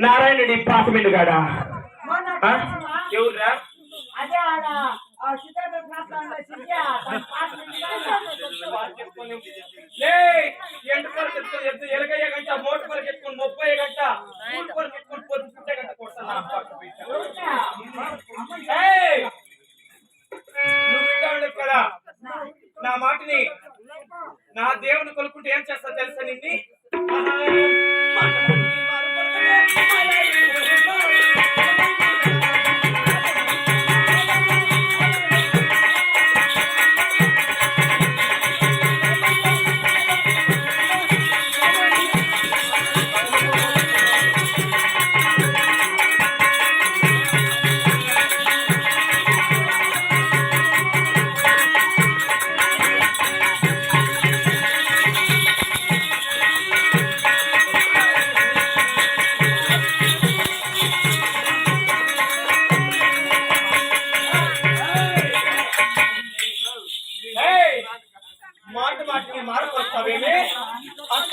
నారాయణుడి పాసమిండు గాడా ఎవరురా? ఎలగయ్య గంట మోటు పరకు ఎత్తుకొని 30 గంట మూడు పరకు ఎత్తుకొని పొద్దు పుట్టే గంట కొడతాను నువ్వు కదా నా మాటని నా దేవుని కొలుకుంటే ఏం చేస్తా తెలుసా నిన్ని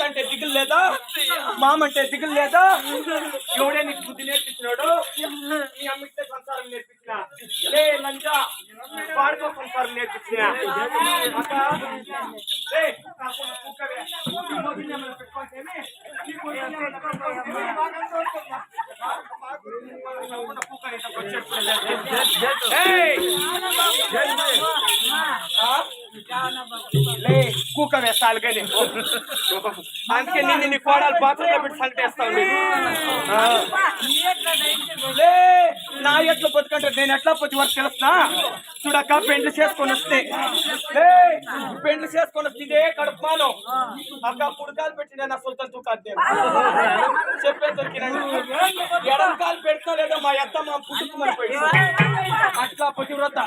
అంటే దిగులు లేదా మామంటే దిగులు లేదా ఎవడే నీకు బుద్ధి నేర్పించినాడు నీ అమ్మితే సంసారం నేర్పించిన లే లంజా పాడుకో సంసారం నేర్పించిన కూక వేస్తాను కానీ అందుకే నిన్ను నీ కోడాలు బాత్రూంలో పెట్టి సంకేస్తాను నా ఎట్లా బతుకంటే నేను ఎట్లా పొద్దు వరకు తెలుస్తున్నా చూడక్క పెండ్లు చేసుకొని వస్తే పెండ్లు చేసుకొని వస్తే ఇదే కడుపుమాను అక్క పుడకాలు పెట్టి నేను అసలు తూకాదు చెప్పే దొరికినాను ఎడం కాలు పెడతా లేదో మా అత్త మా పుట్టుకుమని పోయి అట్లా పతివ్రత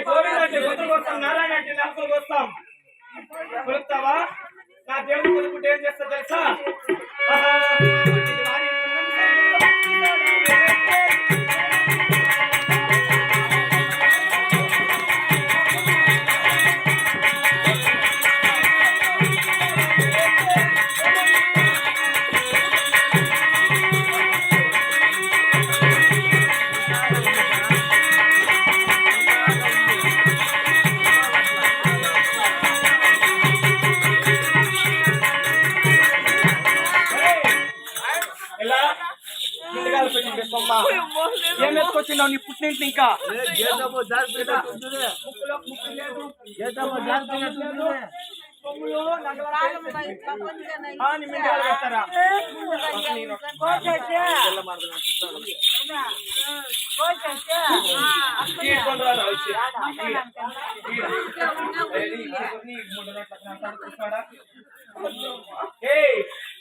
గోవిందంటే గొంతులు వస్తాం నారాయణ అంటే నలుగురు వస్తాం కొలుస్తావా నా దేవుడు కొనుక్కుంటే ఏం చేస్తా తెలుసా ఏం ఎత్తుకొచ్చినావు నీ పుట్టింటి ఇంకా పెడతారా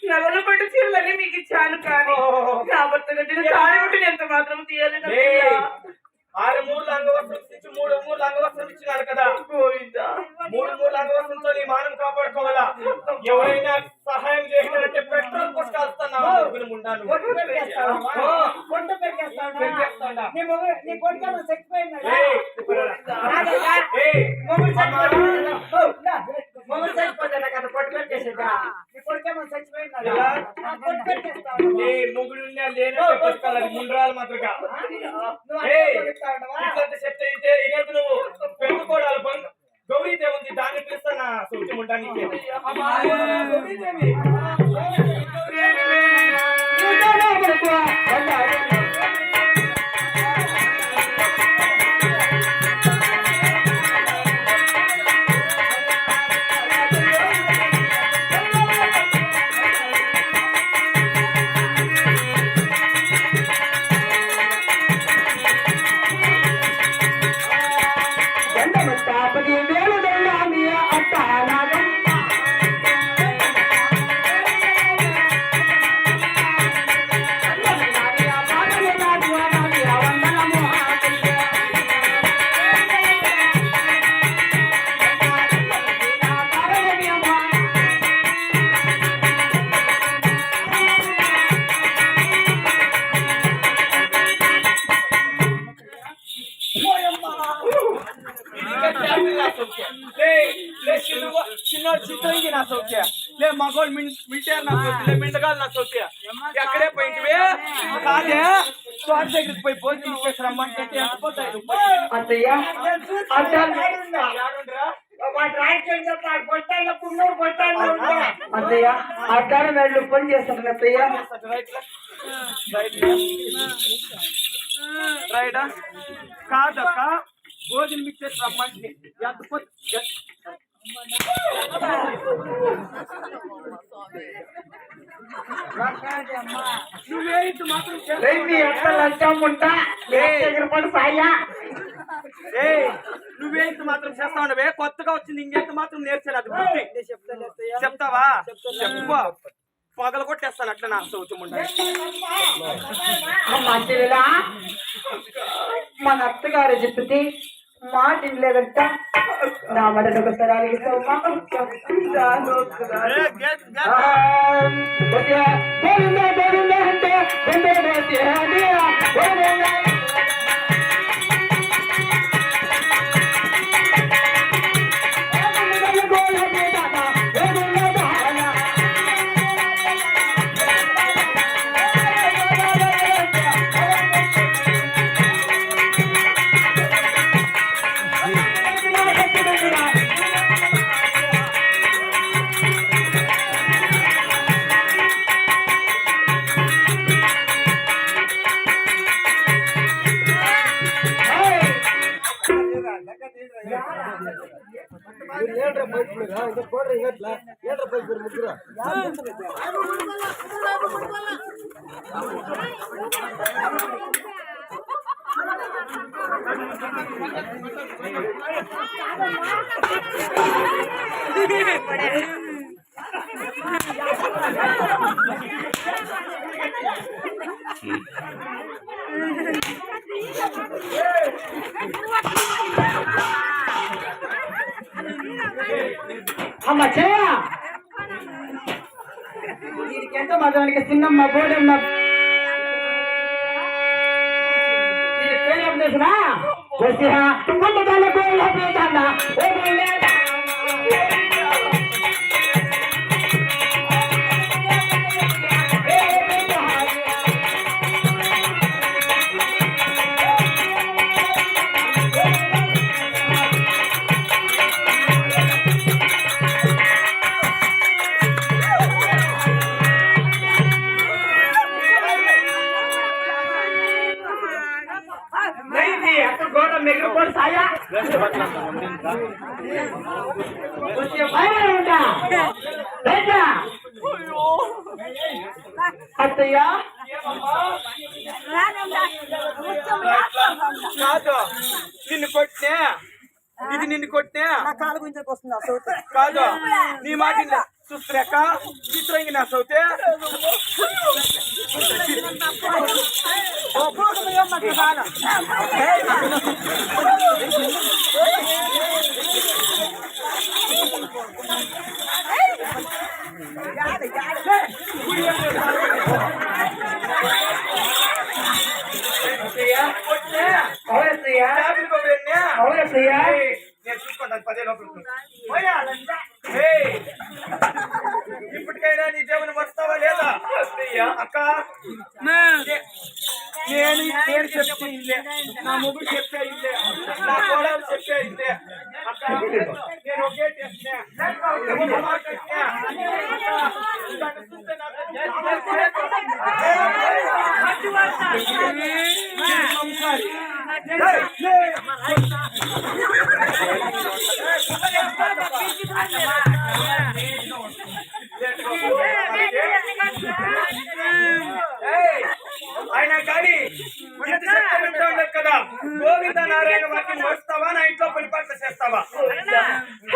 నగలు పట్టు చీరలని మీకు ఇచ్చాను కానీ నా భర్త కట్టిన తాళి బుట్టిని ఎంత మాత్రం తీయలేదు 6 మూడు అంగవస్త్రం ఇచ్చి 3 మూడు అంగవస్త్రం ఇచ్చినారు కదా 3 అంగవస్త్రంతో నీ మానం కాపాడుకోవాలా ఎవరైనా సహాయం చేసినారంటే పెట్రోల్ పోసుకొస్తున్నావు ముగ్గురు ముండ్రాలు మాత్రగా చెప్తే ఇంటే ఇనేది నువ్వు పెట్టుకోవడాలి బంధు గౌరీదేవి ఉంది, దాన్ని పిలుస్తానా సౌఖ్యం ఉండడానికి. చిన్నోడు చిత్రంగి నా సౌఖ్య లే, మగోళ్ళు మిలిటరీ నా సౌఖ్య, లే మిండగాలు నా సౌఖ్య. ఎక్కడే పోయింటివే కాదే తోట దగ్గరికి పోయి భోజనం చేసి రమ్మంటే ఎంతపోతాయి. అత్తయ్య అడ్డాన వేళ్ళు పని చేస్తాను అత్తయ్య. రైటా కాదక్క, భోజనం ఇచ్చేసి రమ్మంటే ఎంతపోతే. నువ్వేంటి మాత్రం నువ్వేంటి మాత్రం చేస్తావు, కొత్తగా వచ్చింది ఇంకెంత మాత్రం నేర్చాను. అది చెప్తావా? చెప్పు, పగల కొట్టేస్తాను అట్లా నా సౌత్యం ఉండాలి. మన అత్తగారు చెప్తే మాట లేదంట. నా మడలు ఒకసారి అమ్మ చేయ దీనికి ఎంత మదానికి చిన్నమ్మ బోడమ్మ చేసినా అత్తయ్య కాదు, నిన్ను కొట్టినా ఇది నిన్ను కొట్టినా కాలు గుంజకు వస్తుంది కాదు. నీ మాట చూస్తున్నాక చిత్రంగి నా సౌతే నేను చూసుకుంటాను 10 లోపల. ఇప్పటికైనా నీ దేవుని వస్తావా లేదా అక్క? నేను చెప్తే ఇల్లే, నా మొగుడు చెప్తే ఇల్లే, నా కోడలు చెప్తే ఇల్లే. అక్క నేను ఒకే చేస్తున్నా అయినా కానీ కదా గోవింద నారాయణ వాక్యం వస్తావా నా ఇంట్లో పని పాటలు చేస్తావా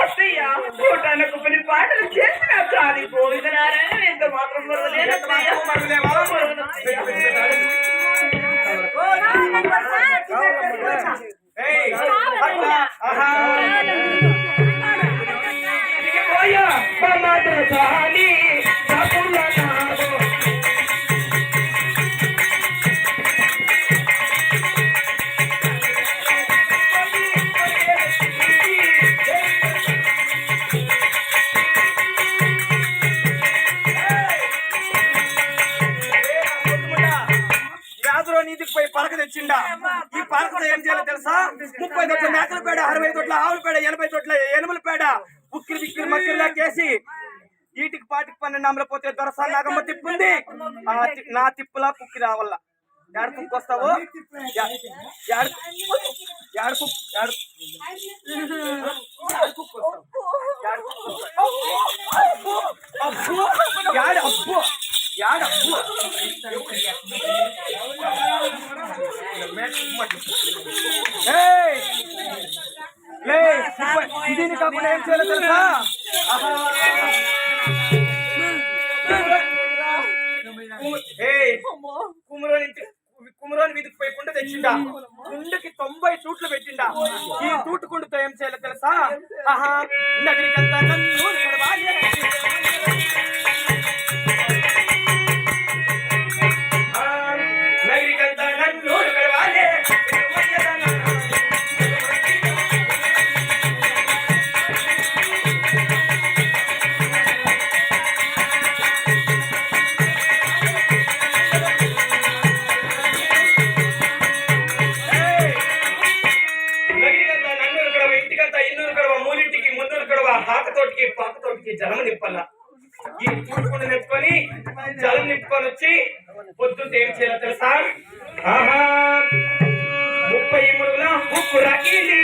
అత్తయ్య చూడడానికి కొన్ని పాటలు చేసినా కానీ గోవింద నారాయణ ఎంత మాత్రం నీతికి పోయి పలక తెచ్చిండా ఈ పలకతో ఏం చేయాలో తెలుసా 30 తొట్ల మేకల పేడ 60 తొట్ల ఆవుల పేడ 80 తొట్ల ఎనుముల పేడ ఉక్కిరి బిక్కిరి మక్కిరిలా కేసి ఈటికి పాటికి 12 అమలు పోతే దొరసాల నాగమ్మ తిప్పుంది నా తిప్పులా కుక్కి రావాల యాడ కుక్కి వస్తావు దీని కాకుండా ఏం చేయాలో తెలుసా కుమరోని వీధికి పోయి కుండ తెచ్చిండా కుండకి 90 చూట్లు పెట్టిండా ఈ తూటు కుండతో ఏం చేయాలో తెలుసా ఆహా నగరికంతా నన్ను నగరికంతా నన్ను పాకతోటికి జలం నింపాల ఈ తూటుకుండ నెట్టుకొని జలం నింపుకొని వచ్చి పొద్దుంటే ఏం చేయాలో తెలుసా 30 మురుగుల ఉప్పు రాకీలి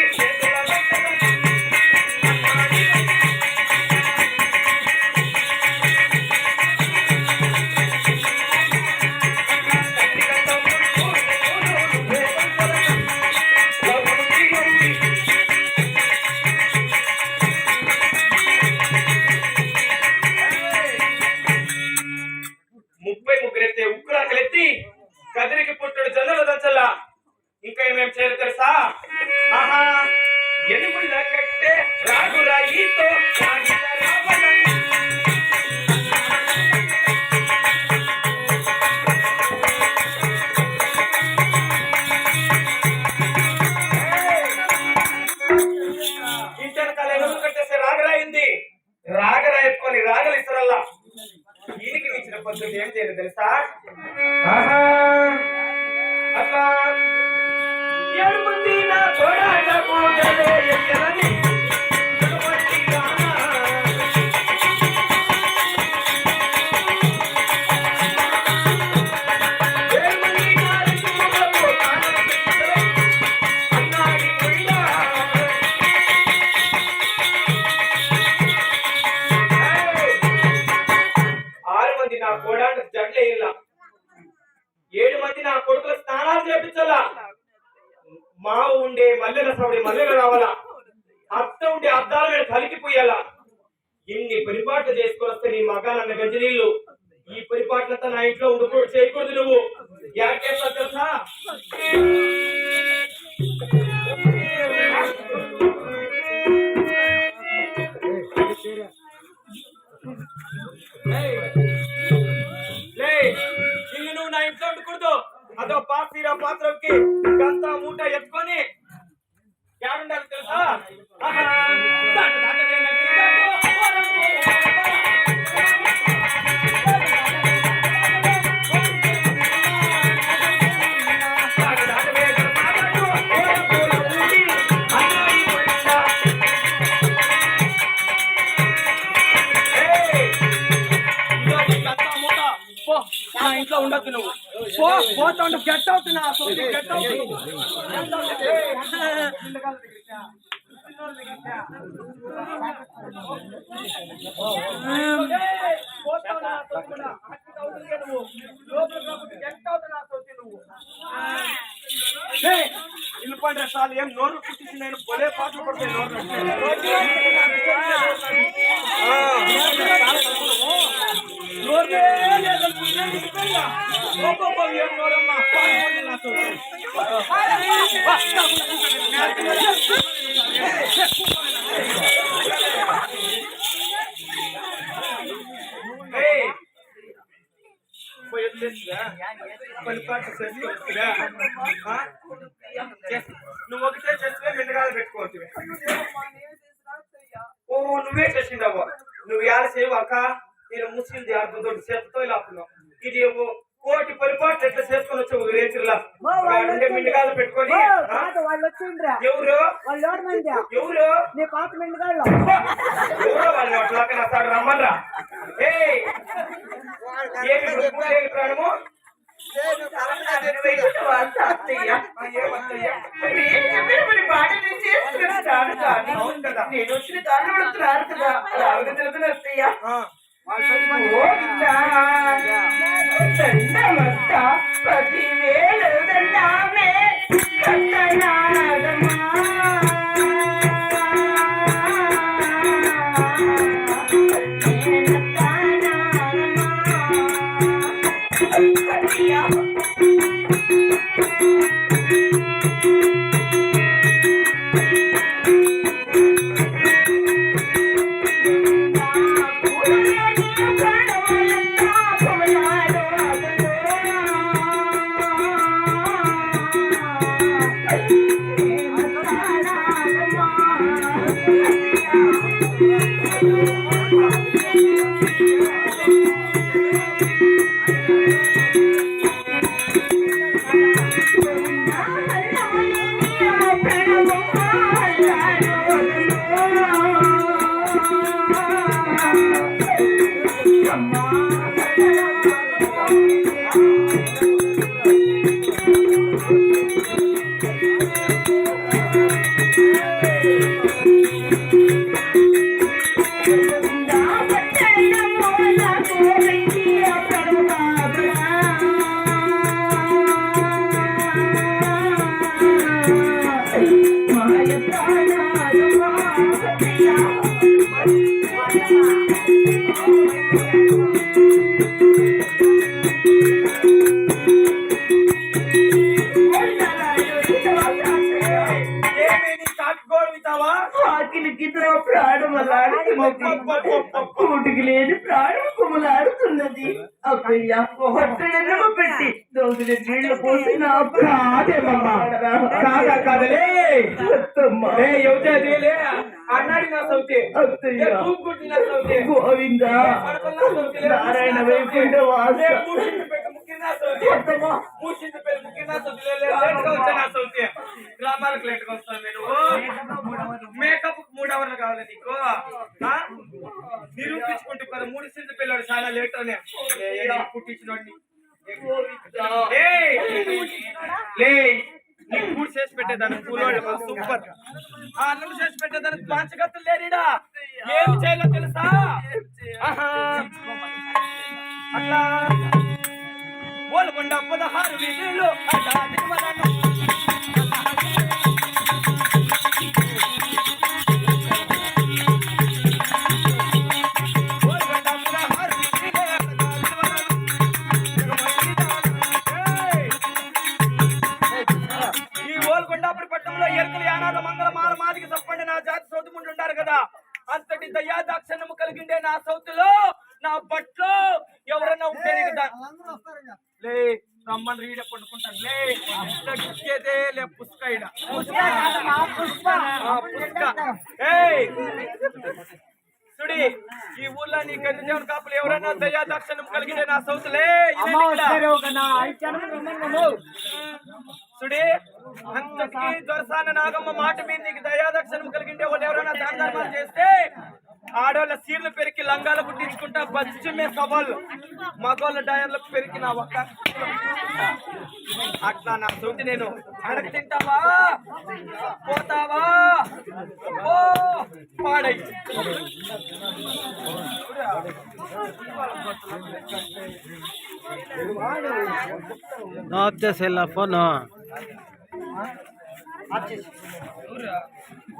కదిరికి పుట్టుడు జొన్నల దచ్చల్లా ఇంకా ఏమేం చేయాలి తెలుసా ఎనుగుల కట్టే రాగు రాయితో ఇంటెనకాల ఎనుగు కట్టేస్తే రాగరాయింది రాగరాయట్టుకొని రాగలు ఇస్తారల్లా ఈయనకి ఇచ్చిన పద్ధతి ఏం చేయాలి తెలుసా నా కోడానికి జడ్లే ఇలా 7 మంది నా కొడుకుల స్నానాలు చేపించాలా మావ ఉండే మల్లెల సవడి మల్లెలు రావాలా అత్త ఉండే అద్దాల మీద కలికిపోయాలా ఇన్ని పరిపాట్లు చేసుకొని వస్తే నీ మగానన్న గంజి నీళ్ళు ఈ పరిపాట్లంతా నా ఇంట్లో ఉండకూడదు చేయకూడదు నువ్వు యాకేస్తా తెలుసా నువ్వు నా ఇంట్లో ఉండకూడదు అదో పాత్ర పాత్రకి గంత మూట ఎత్తుకొని యాడుండాలి తెలుసా నా ఇంట్లో ఉండొద్దు నువ్వు పోతా ఉండు గెట్ అవుట్ నా గెట్ అవుట్ ఇల్లు పండ్రే చాలు ఏం నోరు పుట్టించి నేను పొలే పాటలు పడతాయి నువ్వు ఒకటే చేస్తే మిండగాలు పెట్టుకోవచ్చు ఓ నువ్వే చేసిండవు నువ్వు ఎలా చేయవు అక్క నేను ముస్లింది అర్థంతో చేతితో ఇలా ఇది కోటి పరిపాటు ఎట్లా చేసుకొని వచ్చావు రేతుల్లో మిండగాలు పెట్టుకొని వాళ్ళు వచ్చిండ్రా ఎవరు ఎవరు నీ పాత మెండుగాళ్ళు ఎవరో వాళ్ళు అట్లా నాడు రమ్మన్రా ఏమి ప్రాణము నేను వచ్చిన కాళ్ళు పడుతున్నారు కదా అలాగే తెలుగునయ్యా పదివేలు దండామే కూటికి లేని ప్రాణం కుమలాడుతున్నది అక్కయ్య హొట్టెనెన్నమో పెట్టి దోసిన నీళ్లు పోసి నా గోవింద నారాయణ వైకుంఠ వాస గ్రామాలకు లేట్గా వస్తాను నేను మేకప్ 3 అవర్లు కావాలి నీకు నిరూపించుకుంటూ కదా 3 సింధు పిల్లడు చాలా లేట్ అనే పుట్టించినోడిని నీకు పూడి చేసి పెట్టేదాన్ని పూలోళ్ళు సూపర్ అన్నం చేసి పెట్టేదానికి పాంచగత్తులు లేరీడా ఏం చేయాలో తెలుసా అట్లా ఓల్కొండ 16 వీధులు అట్లా అంతటి దయాదాక్షణము కలిగిండే నా సౌతులో నా బట్లో ఎవరన్నా ఉంటే లే రమ్మని రీడ పండుకుంటాను లే పుష్క సుడి ఈ ఊర్లో నీ గంజావుని కాపులు ఎవరైనా దయాదాక్షణం కలిగిండే నా సౌతులే సుడి అంతటికి దొరసాన నాగమ్మ మాట మీద నీకు దయాదక్షిణం కలిగింటే వాళ్ళు ఎవరైనా దాన ధర్మాలు చేస్తే ఆడోళ్ళ సీర్లు పెరికి లంగాలు కుట్టించుకుంటా పశ్చిమే సవాళ్ళు మగోళ్ళ డయర్లకు పెరికి నా ఒక్క అట్లా నా సొంత నేను అడగ తింటావా పోతావా ఓ పాడై ఆఫ్ చేసేలా ఫోన్